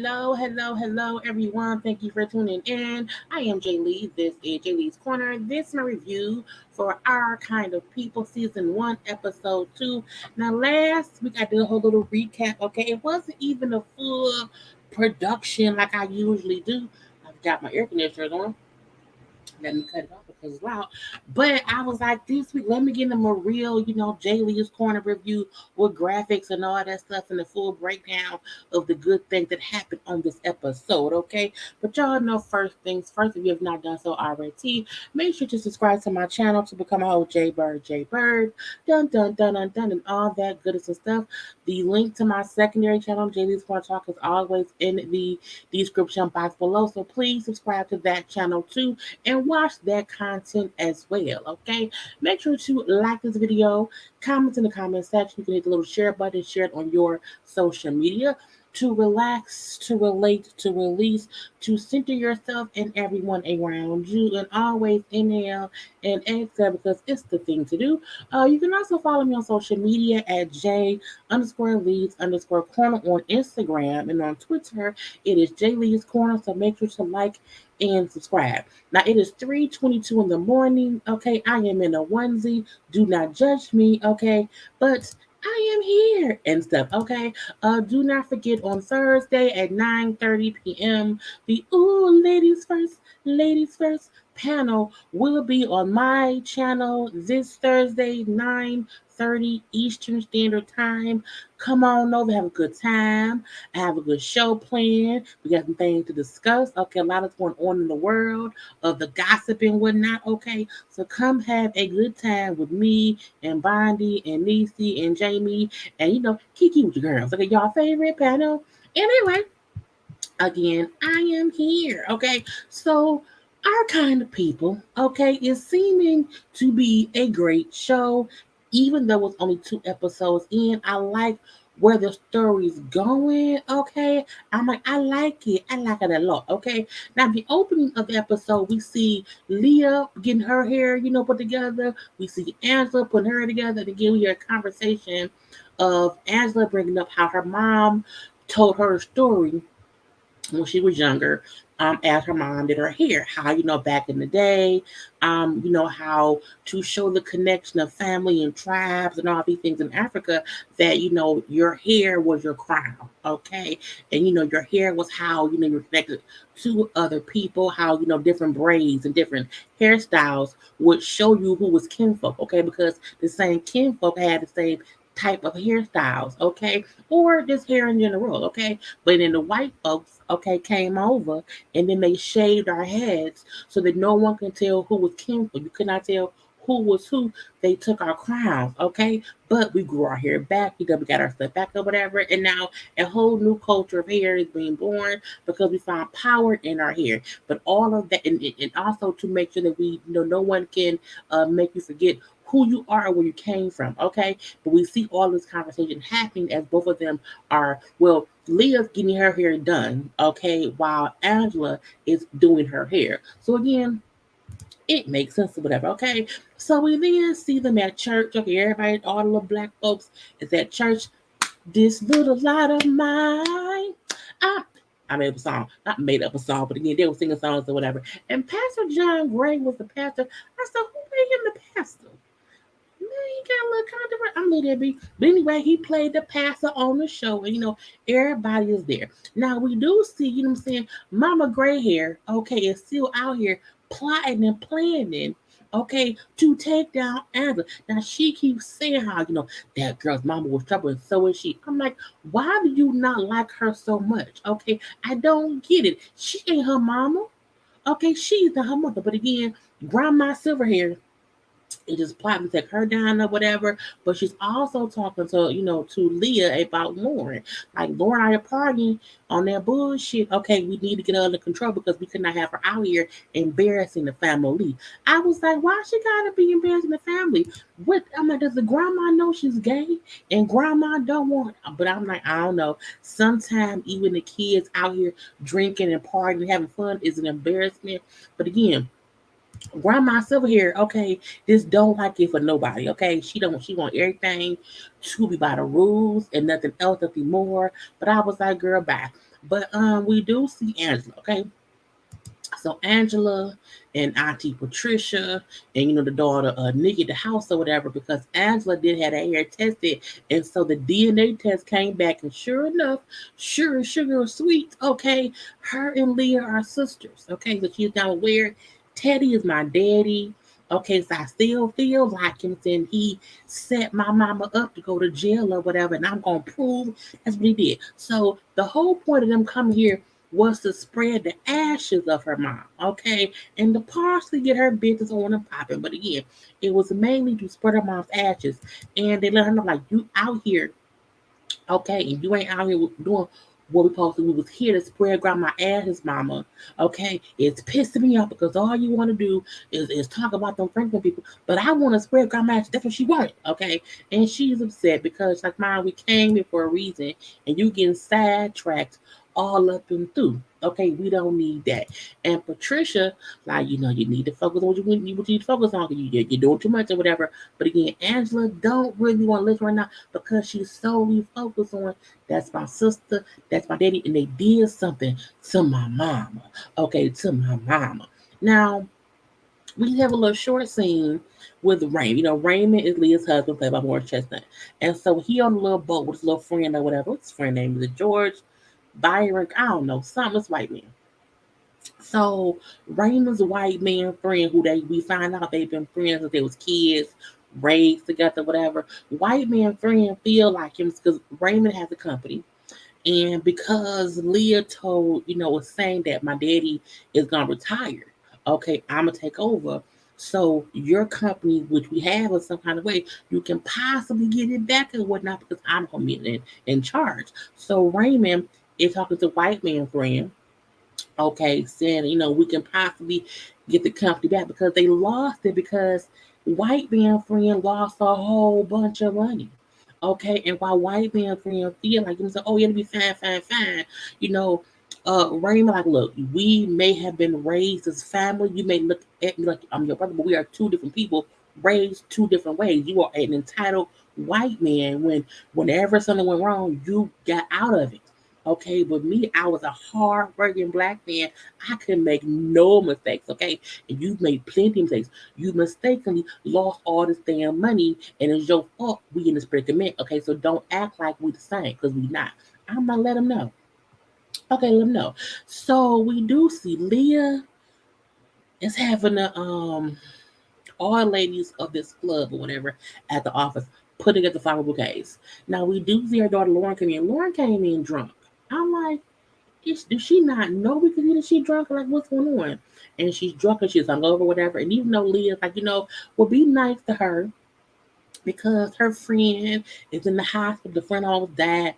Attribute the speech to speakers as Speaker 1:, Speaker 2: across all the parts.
Speaker 1: Hello, everyone. Thank you for tuning in. I am Jaylee. This is JayLeesCorner. This is my review for Our Kind of People, Season 1, Episode 2. Now, last week I did a whole little recap, okay? It wasn't even a full production like I usually do. I've got my air conditioners on. Let me cut it off because it's loud. But I was like, this week, let me get them a real, Jay Lee's Corner review with graphics and all that stuff and the full breakdown of the good things that happened on this episode, okay? But y'all know first things first, if you have not done so already, make sure to subscribe to my channel to become a whole JayBirds, and all that goodness and stuff. The link to my secondary channel, Jaylee's Corner Talk, is always in the description box below. So please subscribe to that channel too and watch that content as well, okay? Make sure to like this video, comment in the comment section. You can hit the little share button, share it on your social media to relax, to relate, to release, to center yourself and everyone around you, and always inhale and exhale because it's the thing to do. You can also follow me on social media at J_Lees_Corner on Instagram, and on Twitter it is JayLeesCorner. So make sure to like and subscribe. Now it is 3:22 in the morning. Okay, I am in a onesie. Do not judge me. Okay, but I am here and stuff. Okay. Do not forget on Thursday at 9:30 p.m. the Ladies First panel will be on my channel this Thursday, 9:30 Eastern Standard Time. Come on over, have a good time. I have a good show planned. We got some things to discuss. Okay, a lot is going on in the world of the gossip and whatnot. Okay, so come have a good time with me and Bondi and Niecy and Jamie and Kiki with your girls. Okay, y'all favorite panel. Anyway, again, I am here. Okay, so Our Kind of People, okay, is seeming to be a great show, even though it's only 2 episodes in. I like where the story's going. Okay, I like it. I like it a lot. Okay, now the opening of the episode, we see Leah getting her hair, put together. We see Angela putting her together. And again, we hear a conversation of Angela bringing up how her mom told her a story when she was younger, as her mom did her hair. How, back in the day, how to show the connection of family and tribes and all these things in Africa, that, your hair was your crown, okay? And, your hair was how, you're connected to other people, how, different braids and different hairstyles would show you who was kinfolk, okay? Because the same kinfolk had the same type of hairstyles, okay? Or just hair in general, okay? But then the white folks, okay, came over and then they shaved our heads so that no one can tell who was kinfolk. You could not tell who was who. They took our crowns, okay? But we grew our hair back, we got our stuff back or whatever, and now a whole new culture of hair is being born because we found power in our hair. But all of that, and also to make sure that we, no one can make you forget who you are or where you came from, okay? But we see all this conversation happening as both of them are, well, Leah's getting her hair done, okay, while Angela is doing her hair. So again, it makes sense or whatever, okay? So we then see them at church, okay, everybody, all the little black folks is at church. This little light of mine. I made up a song, not made up a song, but again, they were singing songs or whatever. And Pastor John Gray was the pastor. I said, who made him the pastor? Man, he got a little controversy. I'm letting it be. But anyway, he played the pastor on the show, and everybody is there. Now we do see, what I'm saying, Mama Gray Hair, okay, is still out here plotting and planning, okay, to take down Angela. Now she keeps saying how, that girl's mama was trouble, and so is she. I'm like, why do you not like her so much? Okay, I don't get it. She ain't her mama. Okay, she's not her mother. But again, Grandma Silverhair, it just plotting to take her down or whatever. But she's also talking to, to Leah about Lauren. Like, Lauren and I are partying on that bullshit. Okay, we need to get her under control because we could not have her out here embarrassing the family. I was like, why she gotta be embarrassing the family? What, I'm like, does the grandma know she's gay? And grandma don't want, but I'm like, I don't know. Sometimes even the kids out here drinking and partying and having fun is an embarrassment. But again, Grandma Silver here, okay, just don't like it for nobody, okay? She want everything to be by the rules and nothing else, nothing more. But I was like, girl, bye. But we do see Angela, okay? So Angela and Auntie Patricia and the daughter Nikki at the house or whatever, because Angela did have her hair tested, and so the DNA test came back, and sure enough, sugar sweet, okay, her and Leah are sisters, okay, so she's now aware Teddy is my daddy. Okay, so I still feel like him saying he set my mama up to go to jail or whatever, and I'm gonna prove that's what he did. So the whole point of them coming here was to spread the ashes of her mom, okay, and to partially get her business on and popping. But again, it was mainly to spread her mom's ashes, and they let her know like you out here, okay, and you ain't out here doing what we supposed to. We was here to spread grandma ashes, mama. Okay, it's pissing me off because all you want to do is talk about them Franklin people, but I want to spread grandma ashes. That's what she wanted, okay, and she's upset because like, mom, we came here for a reason, and you getting sidetracked all up and through. Okay, we don't need that. And Patricia, like, you need to focus on what you need to focus on. You're doing too much or whatever. But again, Angela don't really want to listen right now because she's solely focused on that's my sister, that's my daddy, and they did something to my mama. Okay, to my mama. Now, we have a little short scene with Raymond. Raymond is Leah's husband, played by Morris Chestnut. And so he on a little boat with his little friend or whatever. What's his friend name? Is it George? Byron? I don't know. Something's white man. So Raymond's white man friend, who we find out they've been friends since they was kids, raised together, whatever. White man friend feel like him because Raymond has a company, and because Leah told, was saying that my daddy is gonna retire. Okay, I'm gonna take over. So your company, which we have in some kind of way, you can possibly get it back and whatnot because I'm gonna be in charge. So Raymond is talking to white man friend, okay, saying, we can possibly get the company back because they lost it because white man friend lost a whole bunch of money. Okay, and while white man friend feel like him say, oh, yeah, it'll be fine, fine, fine, you know, Raymond like, look, we may have been raised as family. You may look at me like I'm your brother, but we are two different people raised two different ways. You are an entitled white man whenever something went wrong, you got out of it. Okay, but me, I was a hard working black man. I could make no mistakes. Okay, and you've made plenty of mistakes. You mistakenly lost all this damn money, and it's your fault we in this predicament. Okay, so don't act like we the same because we not. I'm gonna let them know. Okay, let them know. So we do see Leah is having all ladies of this club or whatever at the office putting at the flower bouquets. Now we do see her daughter Lauren come in. Lauren came in drunk. I'm like, does she not know we can hear that she drunk? Like, what's going on? And she's drunk and she's hungover, whatever. And even though Leah's like, well, be nice to her because her friend is in the hospital. The friend almost died.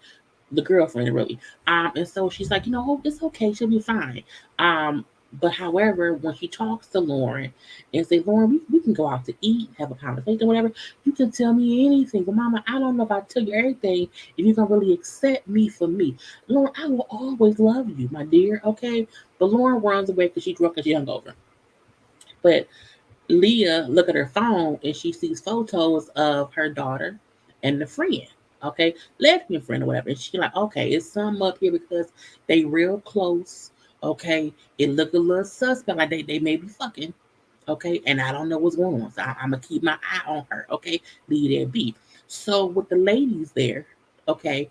Speaker 1: The girlfriend, really. And so she's like, oh, it's okay. She'll be fine. Um, but however, when she talks to Lauren and say, Lauren, we can go out to eat, have a conversation, whatever, you can tell me anything. But mama, I don't know if I tell you everything if you're gonna really accept me for me. Lauren, I will always love you, my dear. Okay. But Lauren runs away because she's drunk and she's hungover. But Leah look at her phone and she sees photos of her daughter and the friend. Okay, lesbian friend or whatever. And she's like, okay, it's some up here because they real close. Okay, it look a little suspect, like they may be fucking. Okay, and I don't know what's going on, so I'm gonna keep my eye on her. Okay, leave that be. So with the ladies there, okay,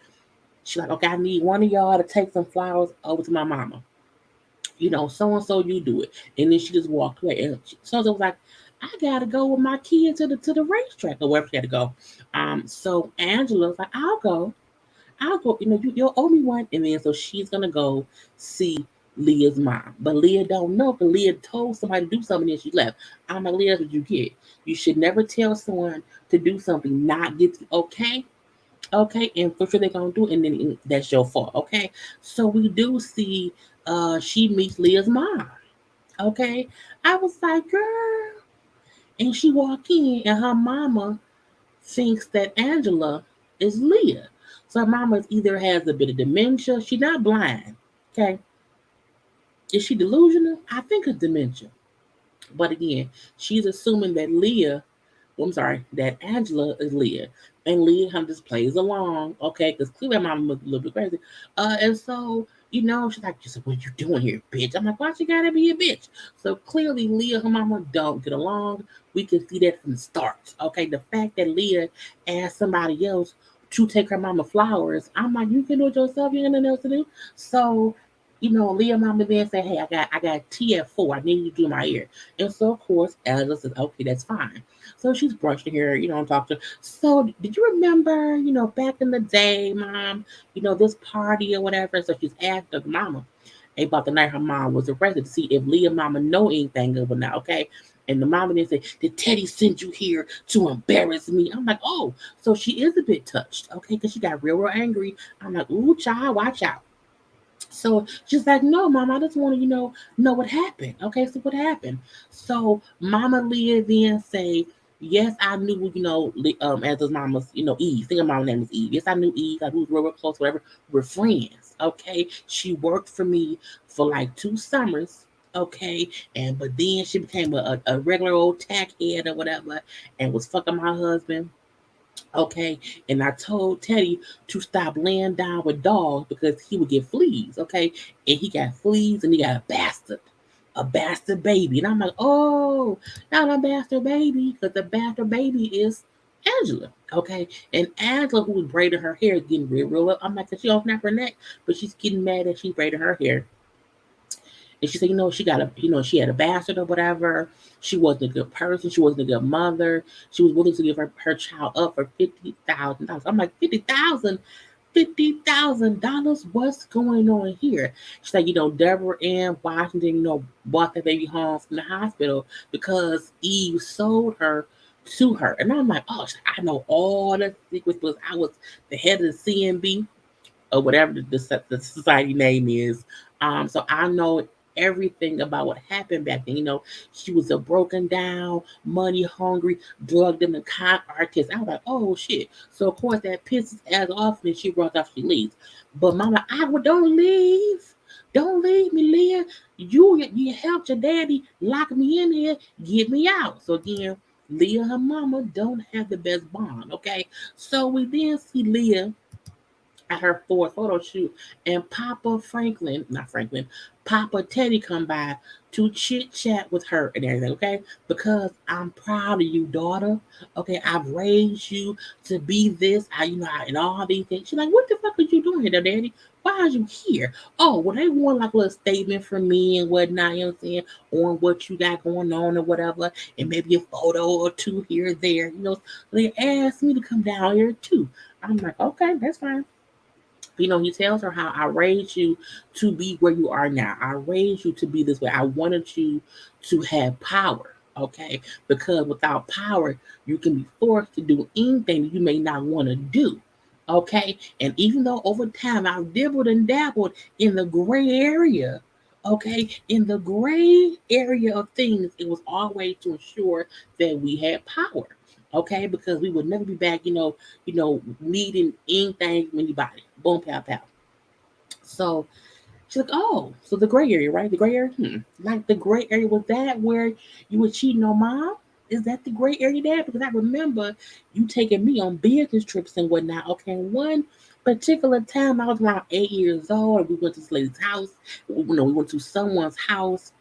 Speaker 1: she's like, okay, I need one of y'all to take some flowers over to my mama. So and so, you do it. And then she just walked away. And so was like, I gotta go with my kid to the racetrack or wherever she had to go. So Angela was like, I'll go. I'll go. You'll owe me one. And then so she's gonna go see Leah's mom. But Leah don't know because Leah told somebody to do something and she left. I'm like, Leah, that's what you get. You should never tell someone to do something, not get okay. Okay, and for sure they're gonna do it, and then that's your fault. Okay, so we do see she meets Leah's mom. Okay, I was like, girl, and she walked in, and her mama thinks that Angela is Leah. So her mama either has a bit of dementia. She's not blind. Okay, is she delusional? I think it's dementia. But again, she's assuming that I'm sorry, that Angela is Leah. And Leah just plays along, okay? Because clearly my mom was a little bit crazy. And so, she's like, she said, what you doing here, bitch? I'm like, why she gotta be a bitch? So clearly Leah and her mama don't get along. We can see that from the start, okay? The fact that Leah asked somebody else to take her mama flowers, I'm like, you can do it yourself, you ain't nothing else to do. So, Leah mama then said, hey, I got tea at 4. I need you to do my hair. And so of course Alice says, okay, that's fine. So she's brushing her, and talking to her. So did you remember, back in the day, mom, this party or whatever? So she's asked her mama about the night her mom was arrested to see if Leah mama know anything of it now, okay? And the mama then said, did Teddy send you here to embarrass me? I'm like, oh, so she is a bit touched, okay? Because she got real angry. I'm like, ooh, child, watch out. So she's like, no, mom, I just want to, know what happened. Okay, so what happened? So Mama Leah then say, yes, I knew, as his mama's, Eve. I think her mama's name is Eve. Yes, I knew Eve. I was real, real close, whatever. We're friends. Okay. She worked for me for like 2 summers. Okay. But then she became a regular old tackhead or whatever and was fucking my husband. Okay, and I told Teddy to stop laying down with dogs because he would get fleas. Okay, and he got fleas and he got a bastard baby. And I'm like, oh, not a bastard baby, because the bastard baby is Angela. Okay, and Angela, who was braiding her hair, is getting real, real up. I'm like, cause she opened up her neck, but she's getting mad that she's braiding her hair. And she said, she got she had a bastard or whatever. She wasn't a good person. She wasn't a good mother. She was willing to give her child up for $50,000. I'm like, 50,000, $50,000. What's going on here? She's like, Deborah Ann Washington, bought the baby home from the hospital because Eve sold her to her. And I'm like, oh, I know all the secrets because I was the head of the CNB or whatever the society name is. So I know everything about what happened back then. She was a broken down, money hungry, drug dealing con artist. I was like, oh shit. So of course that pisses as off and she runs off, she leaves. But mama, don't leave. Don't leave me, Leah. You helped your daddy lock me in here, get me out. So again, Leah and her mama don't have the best bond, okay? So we then see Leah at her fourth photo shoot, and not Franklin, Papa Teddy come by to chit chat with her and everything, okay? Because I'm proud of you, daughter. Okay, I've raised you to be this, and all these things. She's like, what the fuck are you doing here, daddy? Why are you here? Oh, well, they want like a little statement from me and whatnot, you know what I'm saying, on what you got going on or whatever, and maybe a photo or two here or there, They asked me to come down here too. I'm like, okay, that's fine. He tells her how I raised you to be where you are now. I raised you to be this way. I wanted you to have power, okay? Because without power, you can be forced to do anything that you may not want to do, okay? And even though over time I've dibbled and dabbled in the gray area, okay? In the gray area of things, it was always to ensure that we had power, okay? Because we would never be back, needing anything from anybody. Boom, pow, pow. So she's like, oh, so the gray area, right? The gray area? Like the gray area, was that where you were cheating on mom? Is that the gray area there? Because I remember you taking me on business trips and whatnot. Okay, one particular time I was around 8 years old. We went to this lady's house. We went to someone's house.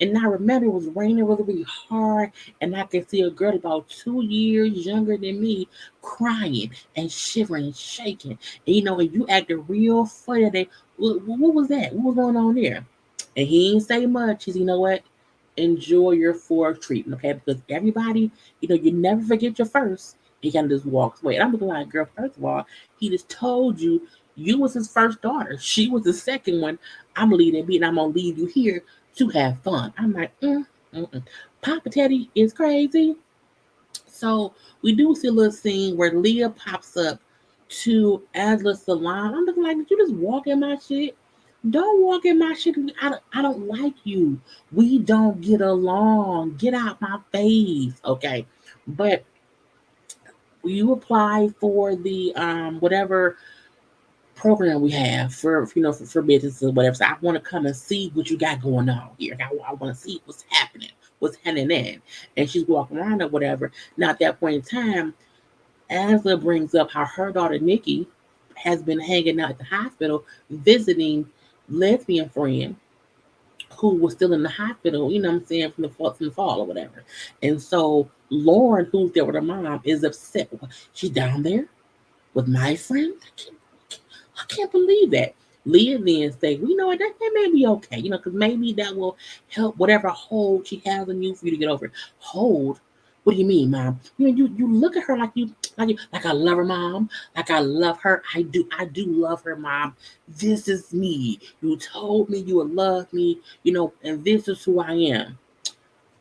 Speaker 1: And I remember it was raining really, really hard, and I could see a girl about 2 years younger than me crying and shivering and shaking. And and you acted real funny. What was that? What was going on there? And he didn't say much. He said, what? Enjoy your fourth treatment, okay? Because everybody, you never forget your first. He kind of just walks away. And I'm looking like, girl, first of all, he just told you was his first daughter. She was the second one. I'm leaving be, and I'm gonna leave you here to have fun. I'm like, Papa Teddy is crazy. So we do see a little scene where Leah pops up to Angela's salon. I'm looking like, did you just walk in my shit? Don't walk in my shit. I don't like you. We don't get along. Get out my face. Okay. But you apply for the whatever program we have for businesses or whatever. So I want to come and see what you got going on here. I want to see what's happening. was heading in, and she's walking around or whatever. Now at that point in time, Angela brings up how her daughter Nikki has been hanging out at the hospital visiting lesbian friend who was still in the hospital, you know what I'm saying, from the fall or whatever. And so Lauren, who's there with her mom, is upset. She's down there with my friend. I can't believe that. Leah then say, well, you know what, that may be okay, you know, because maybe that will help whatever hold she has on you for you to get over it. Hold? What do you mean, mom? You know, you look at her like I love her, mom. Like I love her. I do love her, mom. This is me. You told me you would love me, you know, and this is who I am.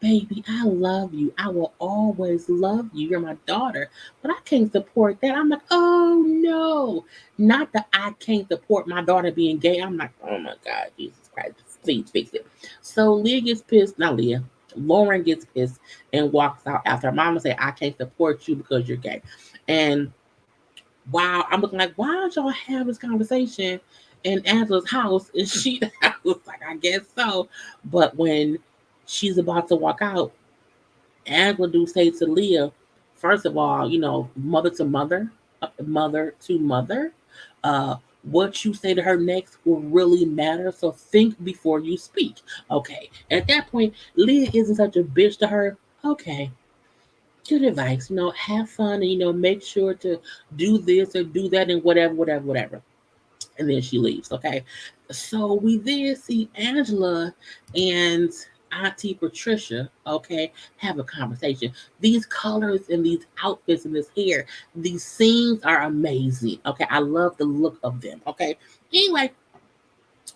Speaker 1: Baby, I love you. I will always love you. You're my daughter. But I can't support that. I'm like, oh no. Not that I can't support my daughter being gay. I'm like, oh my God, Jesus Christ. Please fix it. So Leah gets pissed. Not Leah. Lauren gets pissed and walks out after her mama say, I can't support you because you're gay. And wow, I'm looking like, why don't y'all have this conversation in Angela's house? And she was like, I guess so. But when she's about to walk out, Angela do say to Leah, first of all, you know, mother to mother, mother to mother, uh, what you say to her next will really matter. So think before you speak. Okay. At that point, Leah isn't such a bitch to her. Okay. Good advice. You know, have fun and, you know, make sure to do this or do that and whatever, whatever, whatever. And then she leaves. Okay. So we then see Angela and Auntie Patricia, okay, have a conversation. These colors and these outfits and this hair, these scenes are amazing. Okay. I love the look of them. Okay. Anyway,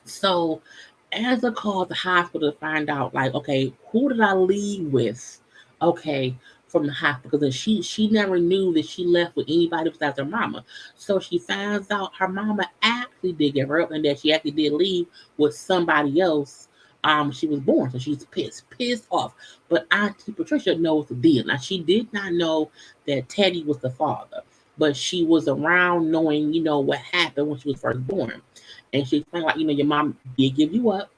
Speaker 1: so Angela called the hospital to find out, like, okay, who did I leave with? Okay, from the hospital, because she never knew that she left with anybody besides her mama. So she finds out her mama actually did give her up, and that she actually did leave with somebody else. She was born, so she's pissed off. But Auntie Patricia knows the deal. Now she did not know that Teddy was the father, but she was around knowing, you know, what happened when she was first born. And she explained, like, you know, your mom did give you up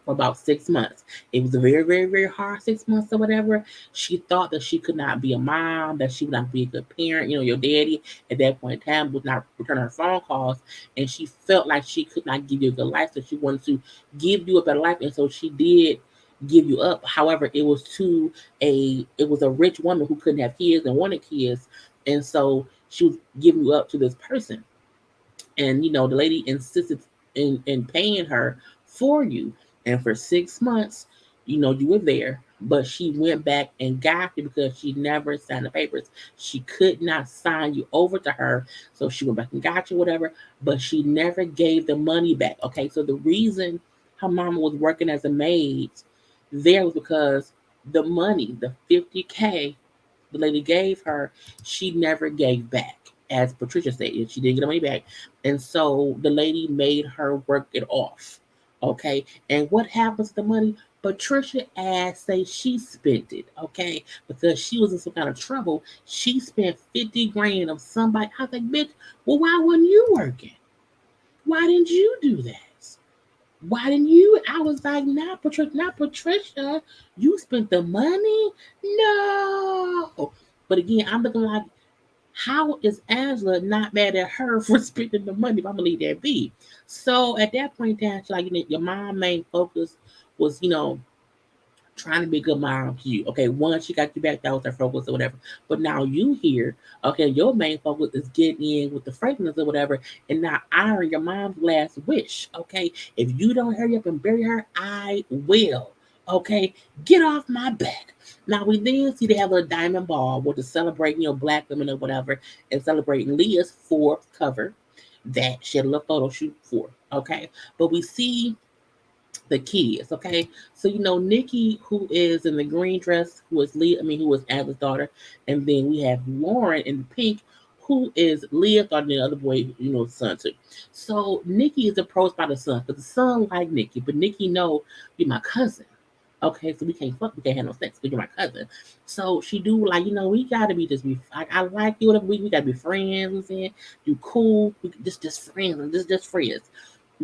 Speaker 1: for about 6 months. It was a very, very, very hard 6 months or whatever. She thought that she could not be a mom, that she would not be a good parent. You know, your daddy at that point in time would not return her phone calls. And she felt like she could not give you a good life. So she wanted to give you a better life. And so she did give you up. However, it was a rich woman who couldn't have kids and wanted kids. And so she was giving you up to this person. And you know, the lady insisted in paying her for you. And for 6 months, you know, you were there, but she went back and got you because she never signed the papers. She could not sign you over to her, so she went back and got you, whatever, but she never gave the money back. Okay, so the reason her mama was working as a maid there was because the money, the 50K the lady gave her, she never gave back. As Patricia said, she didn't get the money back. And so the lady made her work it off. Okay. And what happens to the money? Patricia ass say she spent it, okay, because she was in some kind of trouble. She spent 50 grand of somebody. I was like, bitch, well, why wasn't you working? Why didn't you do that? Why didn't you? I was like, not Patricia, not Patricia. You spent the money? No. But again, I'm looking like, how is Angela not mad at her for spending the money? If I'm gonna leave that be. So at that point in time, she's like, you know, your mom main focus was, you know, trying to be a good mom to you. Okay, once she got you back, that was her focus or whatever. But now you here, okay, your main focus is getting in with the fragrance or whatever, and not honoring your mom's last wish. Okay, if you don't hurry up and bury her, I will. Okay, get off my back. Now we then see they have a diamond ball where to celebrate, you know, black women or whatever, and celebrating Leah's fourth cover that she had a little photo shoot for. Okay, but we see the kids. Okay, so you know Nikki, who is in the green dress, who is Leah. I mean, who is Adam's daughter, and then we have Lauren in the pink, who is Leah's daughter, and the other boy, you know, son too. So Nikki is approached by the son because the son like Nikki, but Nikki know you're my cousin. Okay, so we can't fuck, we can't have no sex because you're my cousin. So she do like, you know, we gotta be just be. I like you, whatever. We gotta be friends. I'm saying you cool. We just friends, just friends.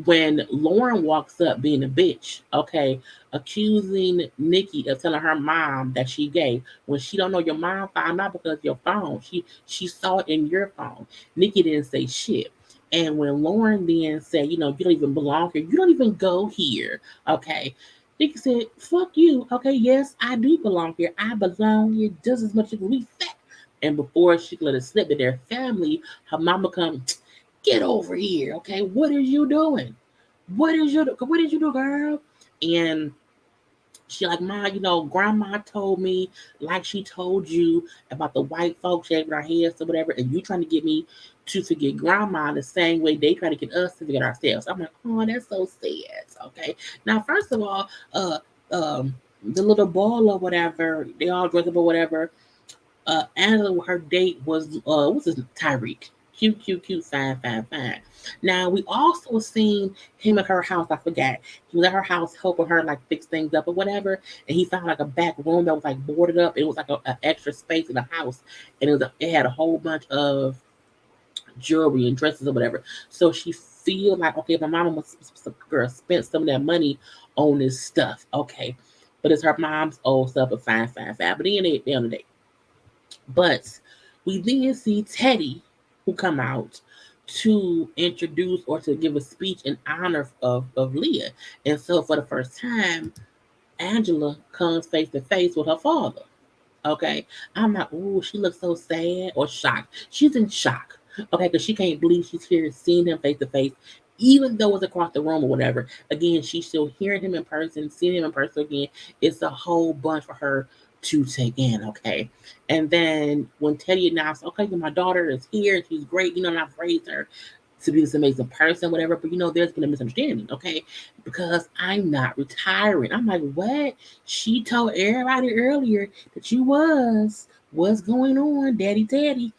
Speaker 1: when Lauren walks up being a bitch, okay, accusing Nikki of telling her mom that she gay when she don't know your mom found out because of your phone. She saw it in your phone. Nikki didn't say shit. And when Lauren then said, you don't even belong here, you don't even go here, okay. Nikki said, fuck you. Okay, yes, I do belong here. I belong here just as much as we fat. And before she could let it slip to their family, her mama come, get over here, okay? What is you doing? What did you do, girl? And she like, Ma, grandma told me, like she told you about the white folks shaving our heads or whatever, and you trying to get me to forget grandma the same way they try to get us to forget ourselves. I'm like, oh, that's so sad. Okay. Now, first of all, the little ball or whatever, they all dress up or whatever. Angela, her date was what's his Tyreek. Cute, cute, cute, fine, fine, fine. Now we also seen him at her house. I forgot. He was at her house helping her like fix things up or whatever. And he found like a back room that was like boarded up. It was like an extra space in the house, and it had a whole bunch of jewelry and dresses or whatever. So she feel like, okay, my mama must girl spent some of that money on this stuff. Okay, but it's her mom's old stuff. But fine, fine, fine. But they on the date. But we then see Teddy, who come out to introduce or to give a speech in honor of Leah. And so for the first time, Angela comes face to face with her father. Okay. I'm like, ooh, she looks so sad or shocked. She's in shock. Okay, because she can't believe she's here seeing him face to face, even though it's across the room or whatever. Again, she's still hearing him in person, seeing him in person again. It's a whole bunch for her to take in, okay? And then when Teddy announced, okay, my daughter is here, she's great, and I've raised her to be this amazing person, whatever. But there's been a misunderstanding, okay? Because I'm not retiring. I'm like, what? She told everybody earlier that you was. What's going on, Daddy Teddy?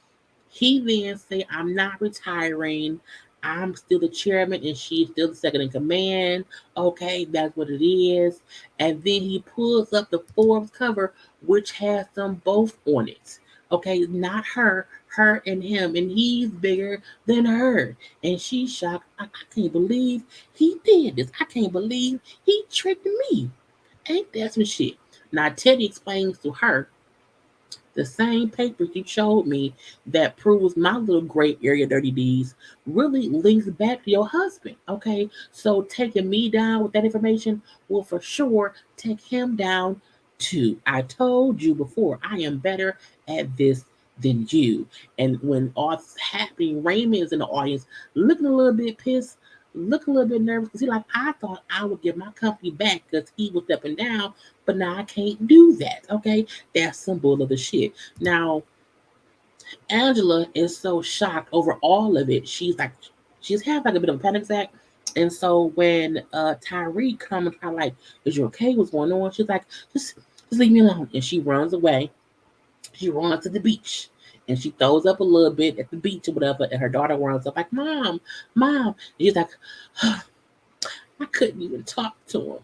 Speaker 1: He then said, I'm not retiring. I'm still the chairman and she's still the second in command. Okay, that's what it is. And then he pulls up the Forbes cover, which has them both on it. Okay, not her and him. And he's bigger than her. And she's shocked. I can't believe he did this. I can't believe he tricked me. Ain't that some shit? Now, Teddy explains to her the same papers you showed me that proves my little gray area dirty deeds really links back to your husband. Okay, so taking me down with that information will for sure take him down too. I told you before, I am better at this than you. And when all this is happening, Raymond is in the audience looking a little bit pissed, looking a little bit nervous because he like, I thought I would get my company back because he was stepping down, but now I can't do that. Okay, that's some bull of the shit. Now, Angela is so shocked over all of it. She's having like a bit of a panic attack. And so when Tyree comes and kind of like, is you okay? What's going on? She's like, just leave me alone. And she runs away. She runs to the beach. And she throws up a little bit at the beach or whatever. And her daughter runs up like, Mom, Mom. And she's like, I couldn't even talk to him.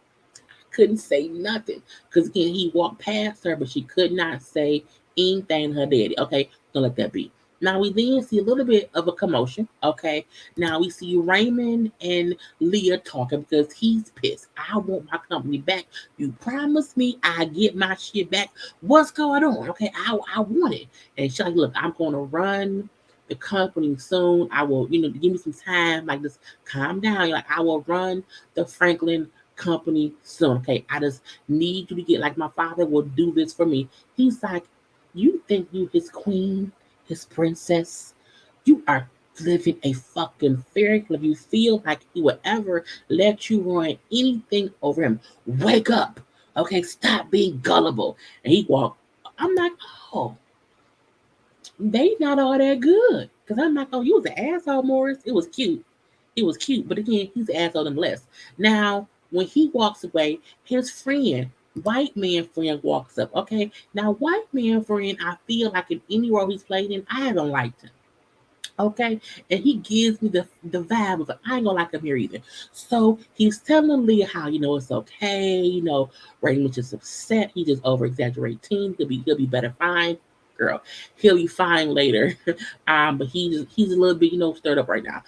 Speaker 1: Couldn't say nothing because again he walked past her, but she could not say anything to her daddy. Okay, don't let that be. Now we then see a little bit of a commotion. Okay, now we see Raymond and Leah talking because he's pissed. I want my company back. You promised me I get my shit back. What's going on? Okay, I want it. And she's like, look, I'm going to run the company soon. I will, give me some time. Like, just calm down. Like, I will run the Franklin company soon. Okay, I just need you to get like my father will do this for me. He's like, you think you his queen, his princess? You are living a fucking fairy tale if you feel like he would ever let you run anything over him. Wake up. Okay, stop being gullible. And he walked. I'm like, oh, they not all that good. Cause I'm like, oh, you was an asshole, Morris. It was cute. It was cute, but again, he's an asshole nonetheless. Now, when he walks away, his friend, white man friend, walks up. Okay, now white man friend, I feel like in any role he's played in, I haven't liked him. Okay, and he gives me the vibe of I ain't gonna like him here either. So he's telling Leah how it's okay. Raymond's just upset. He just over exaggerating. He'll be better fine, girl. He'll be fine later. But he's a little bit stirred up right now.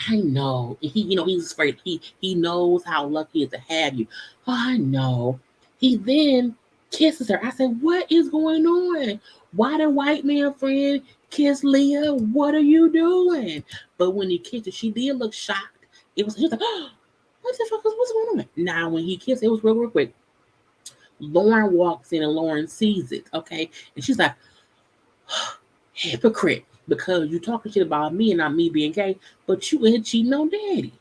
Speaker 1: I know. He's afraid. He knows how lucky he is to have you. Oh, I know. He then kisses her. I said, "What is going on? Why the white man friend kiss Leah? What are you doing?" But when he kissed her, she did look shocked. She was like, oh, "What the fuck? What's going on?" Now, when he kissed, it was real quick. Lauren walks in and Lauren sees it. Okay, and she's like, hypocrite, because you talking shit about me and not me being gay, but you ain't cheating on daddy.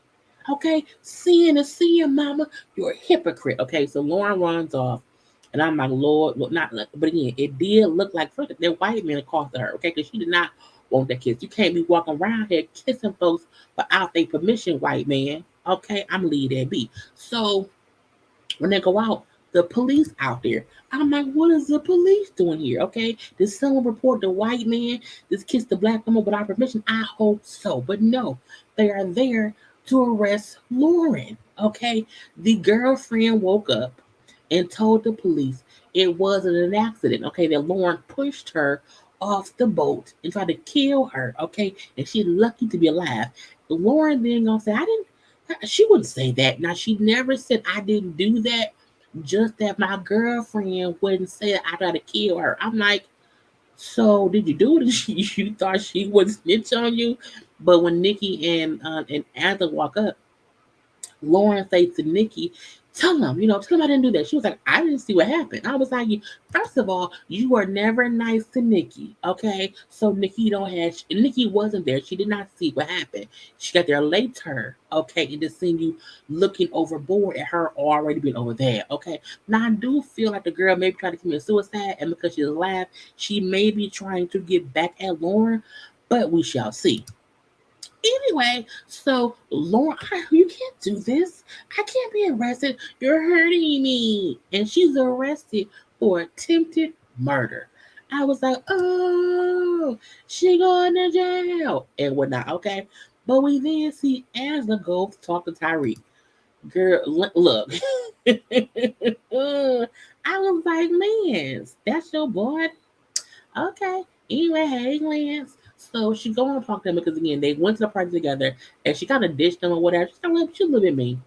Speaker 1: Okay, sin is sin, mama. You're a hypocrite. Okay, so Lauren runs off, and I'm like, Lord, look, not, but again, it did look like first that white man accosted her. Okay, because she did not want that kiss. You can't be walking around here kissing folks without their permission, white man. Okay, I'm leave that be. So when they go out, the police out there. I'm like, what is the police doing here? Okay, did someone report the white man just kissed the black woman without permission? I hope so, but no, they are there to arrest Lauren. Okay, the girlfriend woke up and told the police it wasn't an accident. Okay, that Lauren pushed her off the boat and tried to kill her. Okay, and she's lucky to be alive. Lauren then gonna say, I didn't. She wouldn't say that. Now she never said I didn't do that. Just that my girlfriend wouldn't say I tried to kill her. I'm like, so did you do it? You thought she would snitch on you? But when Nikki and Angela walk up, Lauren said to Nikki, tell him I didn't do that. She was like, I didn't see what happened. I was like, first of all, you were never nice to Nikki, okay? So Nikki wasn't there. She did not see what happened. She got there later, okay, and just seen you looking overboard at her already being over there, okay? Now I do feel like the girl maybe tried to commit suicide, and because she laughed, she may be trying to get back at Lauren, but we shall see. Anyway, so Lauren, you can't do this. I can't be arrested. You're hurting me. And she's arrested for attempted murder. I was like, oh, she going to jail and whatnot. Okay. But we then see Angela go talk to Tyreek. Girl, look. I was like, Lance, that's your boy. Okay. Anyway, hey Lance. So she go and talk to him because again they went to the party together and she kind of dished him or whatever. She's a little bit mean.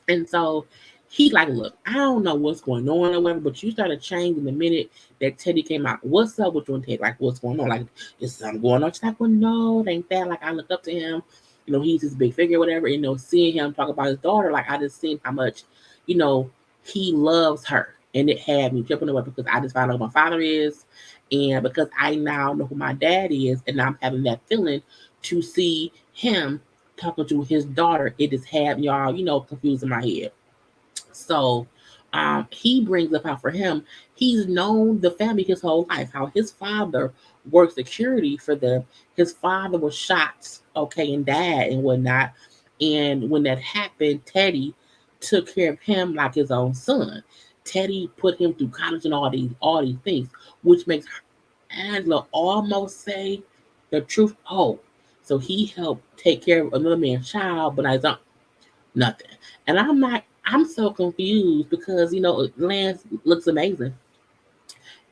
Speaker 1: And so he like, look, I don't know what's going on or whatever, but you started changing the minute that Teddy came out. What's up with you and Teddy? Like, what's going on? Like, is something going on? She's like, well, no, it ain't that. Like, I look up to him. He's this big figure, whatever. Seeing him talk about his daughter, like, I just seen how much, you know, he loves her. And it had me jumping away because I just found out who my father is. And because I now know who my dad is, and I'm having that feeling to see him talking to his daughter, it just had y'all, confused in my head. So he brings up how for him, he's known the family his whole life, how his father worked security for them. His father was shot, okay, and died and whatnot. And when that happened, Teddy took care of him like his own son. Teddy put him through college and all these things, which makes Angela almost say the truth. Oh, so he helped take care of another man's child, but I don't nothing. And I'm so confused because Lance looks amazing.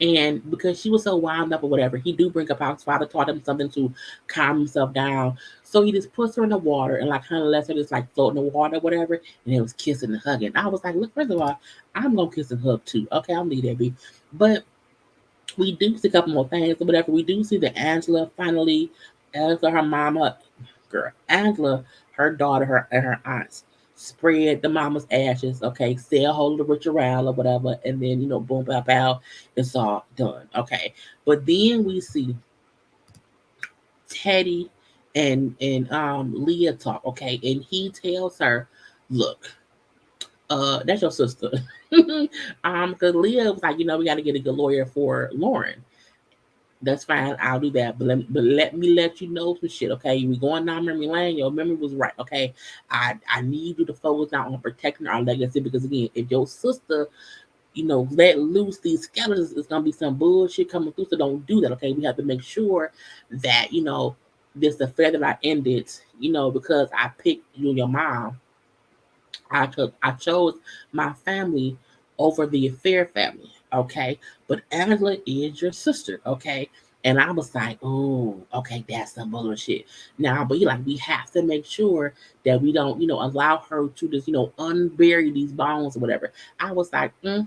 Speaker 1: And because she was so wound up or whatever, he do bring up how his father taught him something to calm himself down. So he just puts her in the water and like kind of lets her just like float in the water or whatever. And it was kissing and hugging. I was like, look, first of all, I'm gonna kiss and hug too. Okay, I'll leave that be. But we do see a couple more things or whatever. We do see that Angela, her mama, girl, Angela, her daughter, her and her aunts spread the mama's ashes, okay, say a whole little ritual or whatever, and then boom, pow, pow, it's all done, okay. But then we see Teddy and Leah talk, okay, and he tells her, look, that's your sister. Because Leah was like, we got to get a good lawyer for Lauren. That's fine. I'll do that. But let me let you know some shit, okay? We going down memory lane. Your memory was right, okay? I need you to focus now on protecting our legacy because again, if your sister, let loose these skeletons, it's gonna be some bullshit coming through. So don't do that, okay? We have to make sure that this affair that I ended, because I picked you and your mom. I chose my family over the affair family, okay? But Angela is your sister, okay? And I was like, oh, okay, that's some bullshit. Now, but we have to make sure that we don't, allow her to just, unbury these bones or whatever. I was like, mm.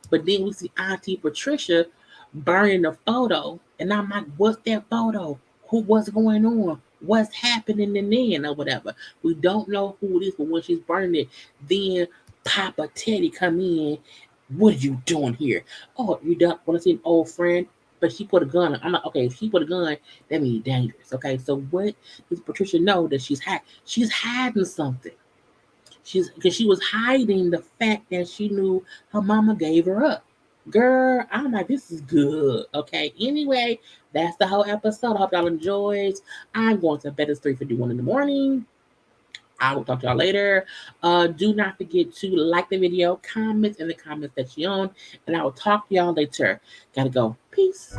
Speaker 1: But then we see Auntie Patricia burning the photo. And I'm like, what's that photo? What's going on? What's happening in then or whatever? We don't know who it is, but when she's burning it, then Papa Teddy come in. What are you doing here? Oh, you don't want to see an old friend? But she put a gun on. I'm like, okay, if she put a gun, that means dangerous. Okay, so what does Patricia know that she's hiding something? Because she was hiding the fact that she knew her mama gave her up. Girl, I'm like, this is good. Okay. Anyway, that's the whole episode. I hope y'all enjoyed. I'm going to bed at 3:51 in the morning. I will talk to y'all later. Do not forget to like the video, comment in the comment section, and I will talk to y'all later. Gotta go. Peace.